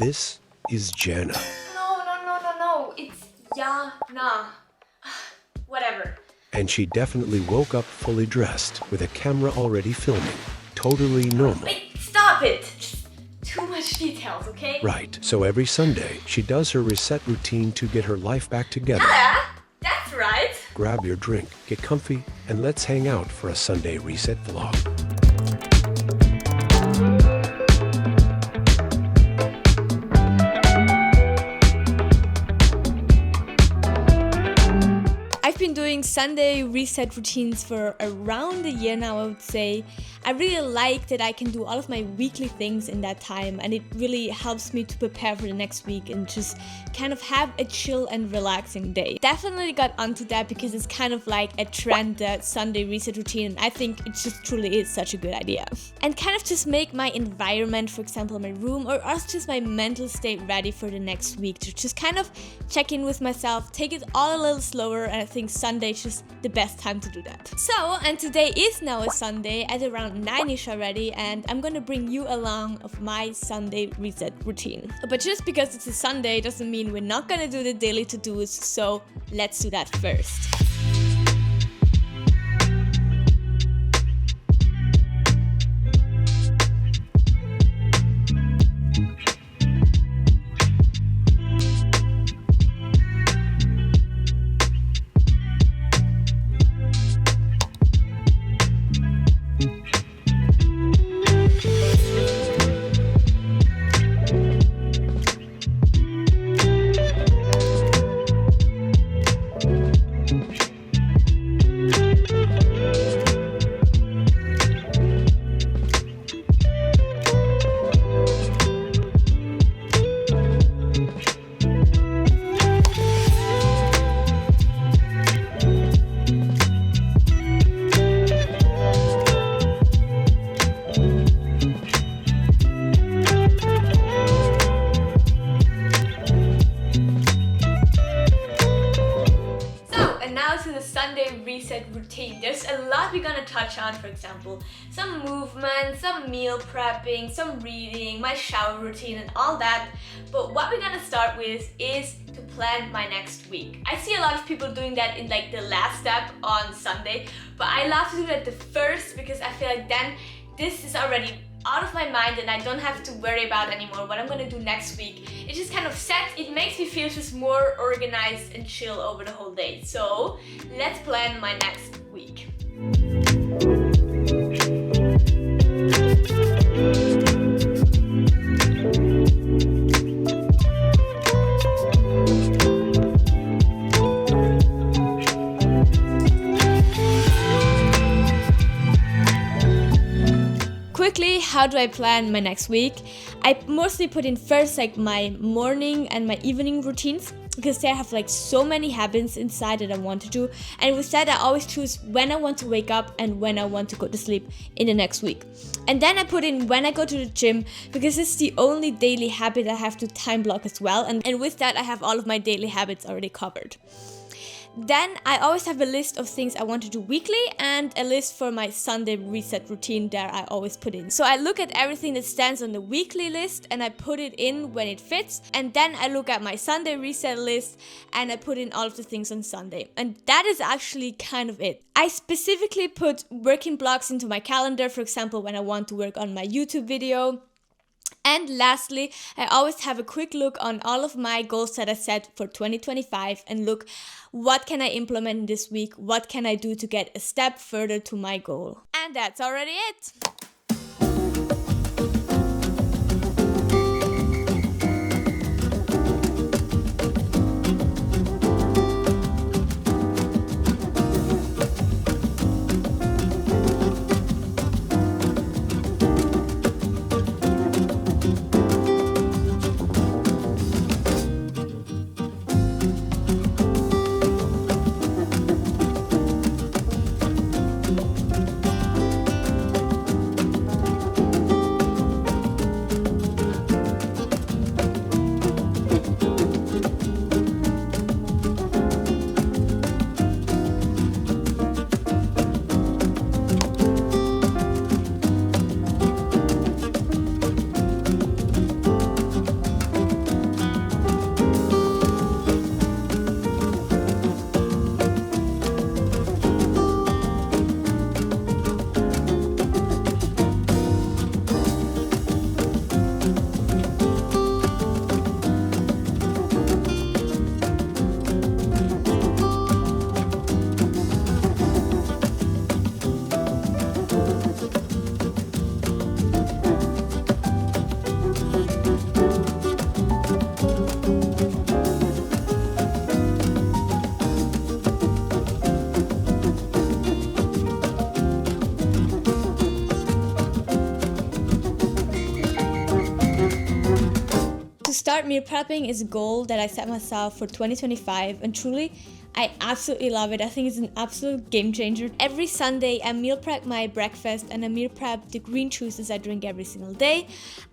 this is Jana. No. It's Yana. Whatever. And she definitely woke up fully dressed with a camera already filming. Totally normal. Wait, stop it. Just too much details, okay? Right. So every Sunday, she does her reset routine to get her life back together. Yeah, that's right. Grab your drink, get comfy, and let's hang out for a Sunday reset vlog. I've been doing Sunday reset routines for around a year now, I would say. I really like that I can do all of my weekly things in that time, and it really helps me to prepare for the next week and just kind of have a chill and relaxing day. Definitely got onto that because it's kind of like a trend, that Sunday reset routine, and I think it just truly is such a good idea. And kind of just make my environment, for example my room, or also just my mental state ready for the next week, to just kind of check in with myself, take it all a little slower, and I think Sunday is just the best time to do that. So, and today is now a Sunday at around 9ish already, and I'm gonna bring you along of my Sunday reset routine. But just because it's a Sunday doesn't mean we're not gonna do the daily to-dos, so let's do that first. Sunday reset routine. There's a lot we're gonna touch on, for example, some movement, some meal prepping, some reading, my shower routine and all that. But what we're gonna start with is to plan my next week. I see a lot of people doing that in like the last step on Sunday, but I love to do that the first because I feel like then this is already out of my mind and I don't have to worry about anymore what I'm gonna do next week. It's just kind of set. It makes me feel just more organized and chill over the whole day. So let's plan my next week. Quickly, how do I plan my next week? I mostly put in first like my morning and my evening routines because they have like so many habits inside that I want to do, and with that I always choose when I want to wake up and when I want to go to sleep in the next week. And then I put in when I go to the gym because it's the only daily habit I have to time block as well, and with that I have all of my daily habits already covered. Then I always have a list of things I want to do weekly and a list for my Sunday reset routine there I always put in. So I look at everything that stands on the weekly list and I put it in when it fits, and then I look at my Sunday reset list and I put in all of the things on Sunday. And that is actually kind of it. I specifically put working blocks into my calendar, for example when I want to work on my YouTube video. And lastly, I always have a quick look on all of my goals that I set for 2025 and look, what can I implement this week? What can I do to get a step further to my goal? And that's already it. start meal prepping is a goal that I set myself for 2025, and truly, I absolutely love it. I think it's an absolute game changer. Every Sunday, I meal prep my breakfast and I meal prep the green juices I drink every single day.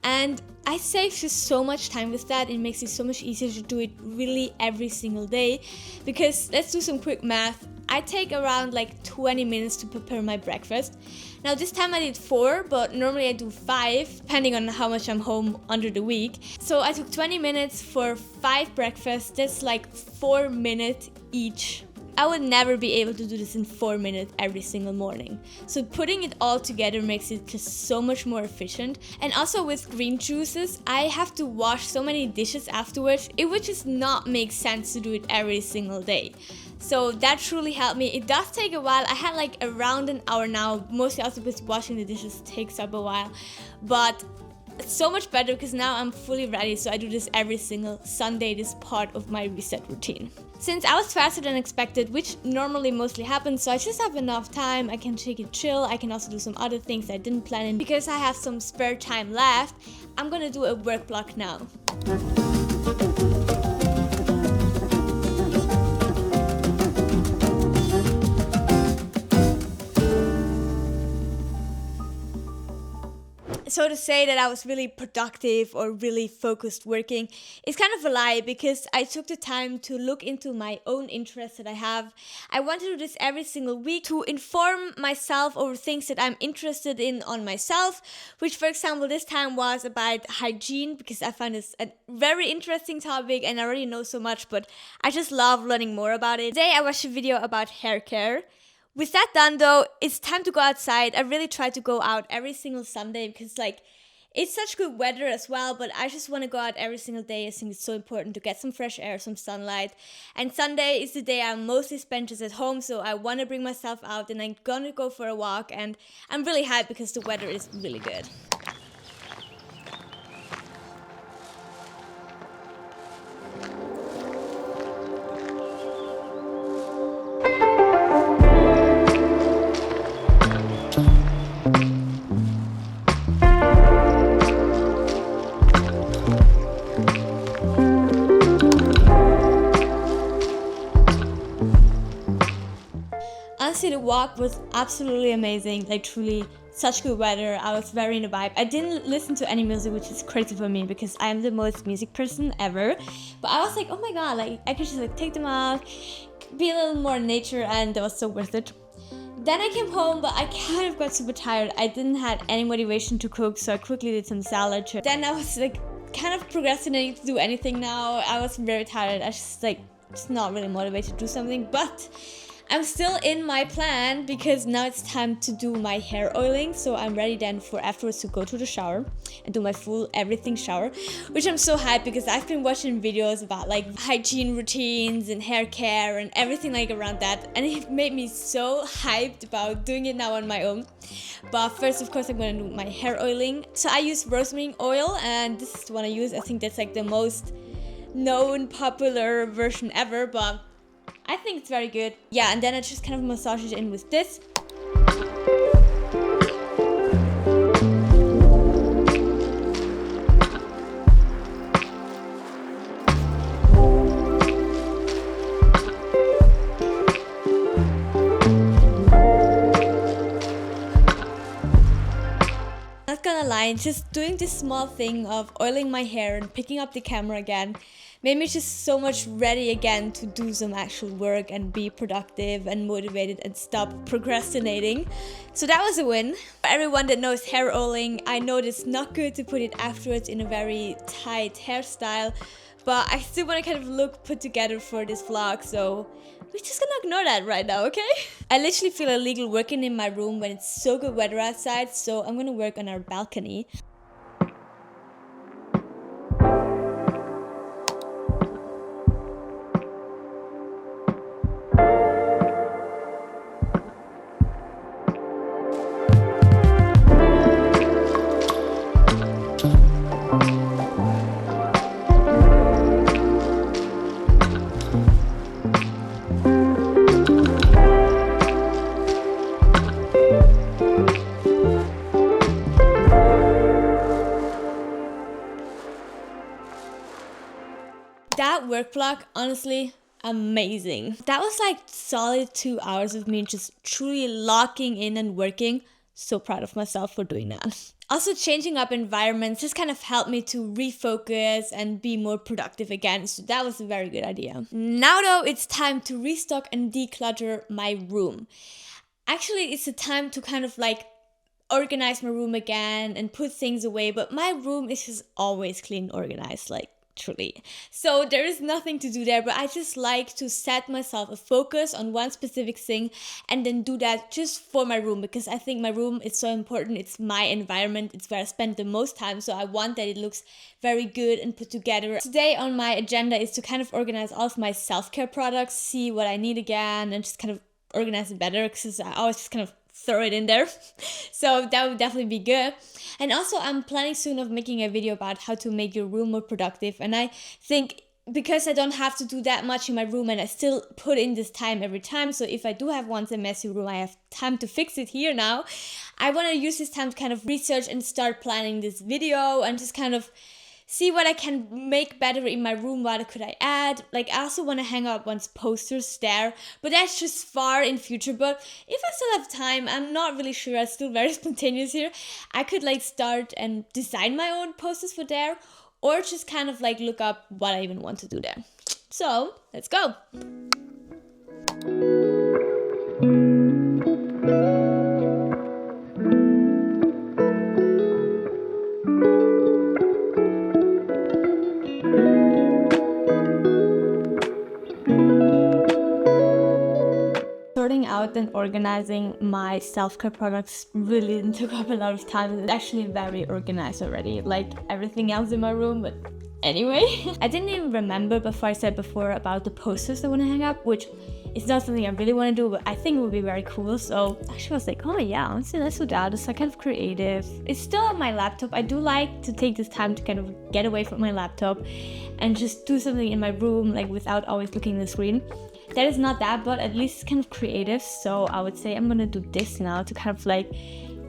And I save just so much time with that. It makes it so much easier to do it really every single day. Because let's do some quick math. I take around like 20 minutes to prepare my breakfast. Now this time I did 4, but normally I do 5, depending on how much I'm home under the week. So I took 20 minutes for 5 breakfasts. That's like 4 minutes each. I would never be able to do this in 4 minutes every single morning. So putting it all together makes it just so much more efficient. And also with green juices, I have to wash so many dishes afterwards. It would just not make sense to do it every single day. So that truly helped me. It does take a while. I had like around an hour now, mostly also because washing the dishes takes up a while. But it's so much better because now I'm fully ready. So I do this every single Sunday, this part of my reset routine. Since I was faster than expected, which normally mostly happens, so I just have enough time, I can take it chill, I can also do some other things I didn't plan in. Because I have some spare time left, I'm gonna do a work block now. So to say that I was really productive or really focused working is kind of a lie, because I took the time to look into my own interests that I have. I want to do this every single week to inform myself over things that I'm interested in on myself, which for example this time was about hygiene, because I find this a very interesting topic and I already know so much, but I just love learning more about it. Today I watched a video about hair care. With that done though, it's time to go outside. I really try to go out every single Sunday because it's such good weather as well, but I just want to go out every single day. I think it's so important to get some fresh air, some sunlight. And Sunday is the day I mostly spend just at home, so I want to bring myself out and I'm gonna go for a walk, and I'm really hyped because the weather is really good. Honestly, the walk was absolutely amazing, like truly such good weather. I was very in the vibe. I didn't listen to any music, which is crazy for me because I'm the most music person ever. But I was like, oh my god, like I could just like take them out, be a little more in nature, and that was so worth it. Then I came home, but I kind of got super tired. I didn't have any motivation to cook, so I quickly did some salad. Then I was like kind of procrastinating to do anything now. I was very tired. I was just not really motivated to do something, but I'm still in my plan because now it's time to do my hair oiling. So I'm ready then for afterwards to go to the shower and do my full everything shower, which I'm so hyped because I've been watching videos about like hygiene routines and hair care and everything like around that, and it made me so hyped about doing it now on my own. But first, of course, I'm gonna do my hair oiling. So I use rosemary oil, and this is the one I use. I think that's like the most known popular version ever, but I think it's very good. Yeah, and then I just kind of massage it in with this. Not gonna lie, just doing this small thing of oiling my hair and picking up the camera again made me just so much ready again to do some actual work and be productive and motivated and stop procrastinating. So that was a win. For everyone that knows hair oiling, I know it's not good to put it afterwards in a very tight hairstyle, but I still want to kind of look put together for this vlog, so we're just gonna ignore that right now, okay? I literally feel illegal working in my room when it's so good weather outside, so I'm gonna work on our balcony. That work block, honestly, amazing. That was like solid 2 hours of me just truly locking in and working. So proud of myself for doing that. Also, changing up environments just kind of helped me to refocus and be more productive again. So that was a very good idea. Now though, it's time to restock and declutter my room. Actually, it's a time to kind of like organize my room again and put things away, but my room is just always clean and organized, like truly. So there is nothing to do there, but I just like to set myself a focus on one specific thing and then do that just for my room, because I think my room is so important. It's my environment, it's where I spend the most time, so I want that it looks very good and put together. Today on my agenda is to kind of organize all of my self-care products, see what I need again, and just kind of organize it better, because I always just kind of throw it in there. So that would definitely be good. And also I'm planning soon of making a video about how to make your room more productive. And I think because I don't have to do that much in my room and I still put in this time every time, so if I do have once a messy room, I have time to fix it here now. I want to use this time to kind of research and start planning this video and just kind of see what I can make better in my room. What could I add? Like, I also want to hang up once posters there, but that's just far in future. But if I still have time, I'm not really sure. I'm still very spontaneous here. I could like start and design my own posters for there, or just kind of like look up what I even want to do there. So let's go. Sorting out and organizing my self-care products really took up a lot of time. It's actually very organized already, like everything else in my room, but anyway. I didn't even remember before I said before about the posters I want to hang up, which is not something I really want to do, but I think it would be very cool. So actually I was like, oh yeah, honestly, let's do that. It's like kind of creative. It's still on my laptop. I do like to take this time to kind of get away from my laptop and just do something in my room, like without always looking at the screen. That is not that, but at least it's kind of creative. So I would say I'm gonna do this now to kind of like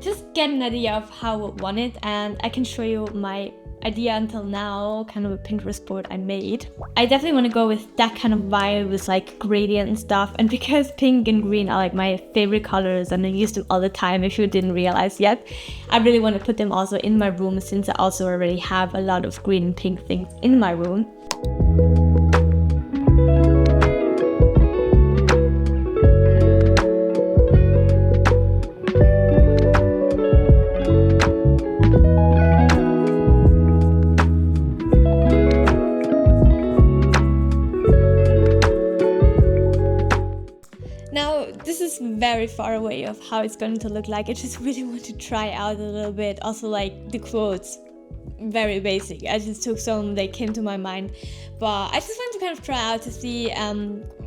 just get an idea of how I want it, and I can show you my idea until now, kind of a Pinterest board I made. I definitely want to go with that kind of vibe with like gradient and stuff, and because pink and green are like my favorite colors and I use them all the time, if you didn't realize yet, I really want to put them also in my room, since I also already have a lot of green and pink things in my room. This is very far away of how it's going to look like. I just really want to try out a little bit. Also, like the quotes, very basic. I just took some that came to my mind, but I just want to kind of try out to see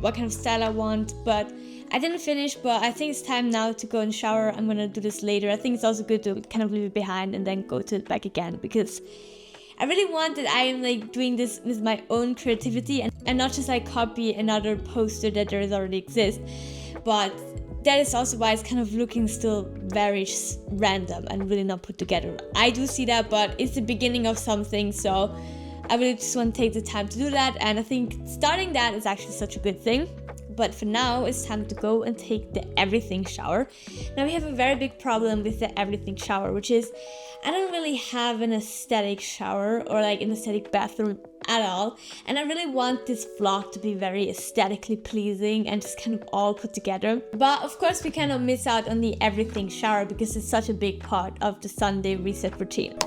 what kind of style I want. But I didn't finish, but I think it's time now to go and shower. I'm gonna do this later. I think it's also good to kind of leave it behind and then go to it back again, because I really want that I am like doing this with my own creativity and not just like copy another poster that there already exists. But that is also why it's kind of looking still very random and really not put together. I do see that, but it's the beginning of something, so I really just want to take the time to do that, and I think starting that is actually such a good thing. But for now, it's time to go and take the everything shower. Now we have a very big problem with the everything shower, which is I don't really have an aesthetic shower or like an aesthetic bathroom at all. And I really want this vlog to be very aesthetically pleasing and just kind of all put together. But of course we cannot miss out on the everything shower because it's such a big part of the Sunday reset routine.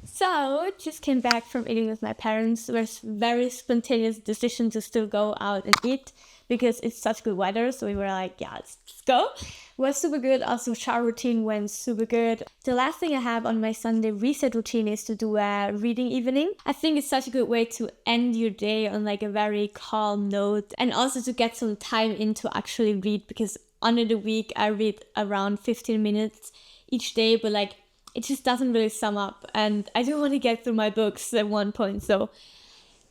So, just came back from eating with my parents. It was a very spontaneous decision to still go out and eat because it's such good weather. So we were like, yeah, let's go. It was super good. Also, shower routine went super good. The last thing I have on my Sunday reset routine is to do a reading evening. I think it's such a good way to end your day on like a very calm note, and also to get some time in to actually read, because under the week I read around 15 minutes each day, but like it just doesn't really sum up, and I do want to get through my books at one point. So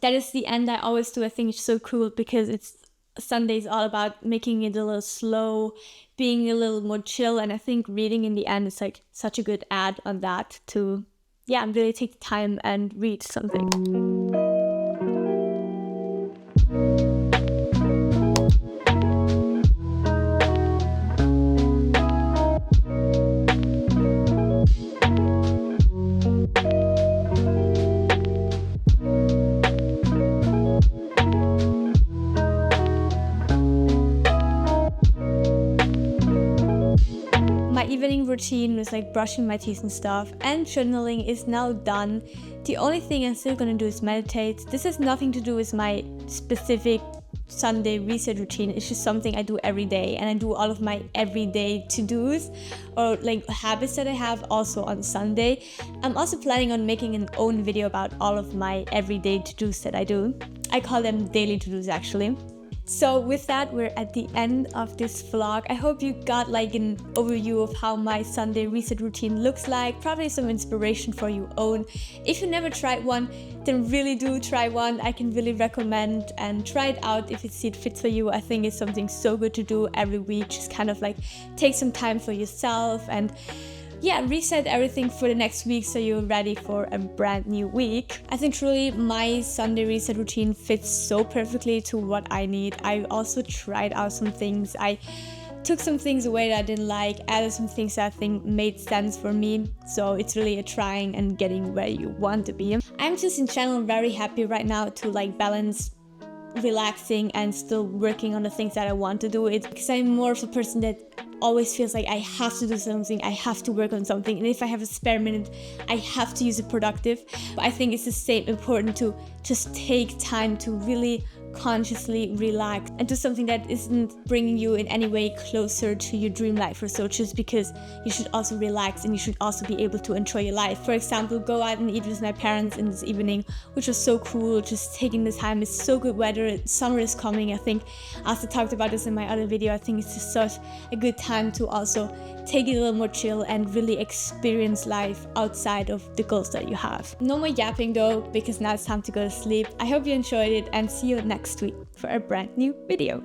that is the end I always do. I think it's so cool because it's Sunday's all about making it a little slow, being a little more chill, and I think reading in the end is like such a good add on that to really take the time and read something. My evening routine was like brushing my teeth and stuff, and journaling is now done. The only thing I'm still gonna do is meditate. This has nothing to do with my specific Sunday reset routine. It's just something I do every day, and I do all of my everyday to-dos or like habits that I have also on Sunday. I'm also planning on making an own video about all of my everyday to-dos that I do. I call them daily to-dos actually. So with that, we're at the end of this vlog. I hope you got like an overview of how my Sunday reset routine looks like, probably some inspiration for your own. If you never tried one, then really do try one. I can really recommend, and try it out if it fits for you. I think it's something so good to do every week. Just kind of like take some time for yourself and reset everything for the next week so you're ready for a brand new week. I think truly my Sunday reset routine fits so perfectly to what I need. I also tried out some things. I took some things away that I didn't like, added some things that I think made sense for me. So it's really a trying and getting where you want to be. I'm just in general very happy right now to like balance relaxing and still working on the things that I want to do. It's because I'm more of a person that always feels like I have to do something, I have to work on something, and if I have a spare minute, I have to use it productive. But I think it's the same important to just take time to really consciously relax and do something that isn't bringing you in any way closer to your dream life or so, just because you should also relax and you should also be able to enjoy your life. For example, go out and eat with my parents in this evening, which was so cool, just taking the time. It's so good weather, summer is coming. I think as I talked about this in my other video, I think it's just such a good time to also take it a little more chill and really experience life outside of the goals that you have. No more yapping though, because now it's time to go to sleep. I hope you enjoyed it, and see you next week for a brand new video.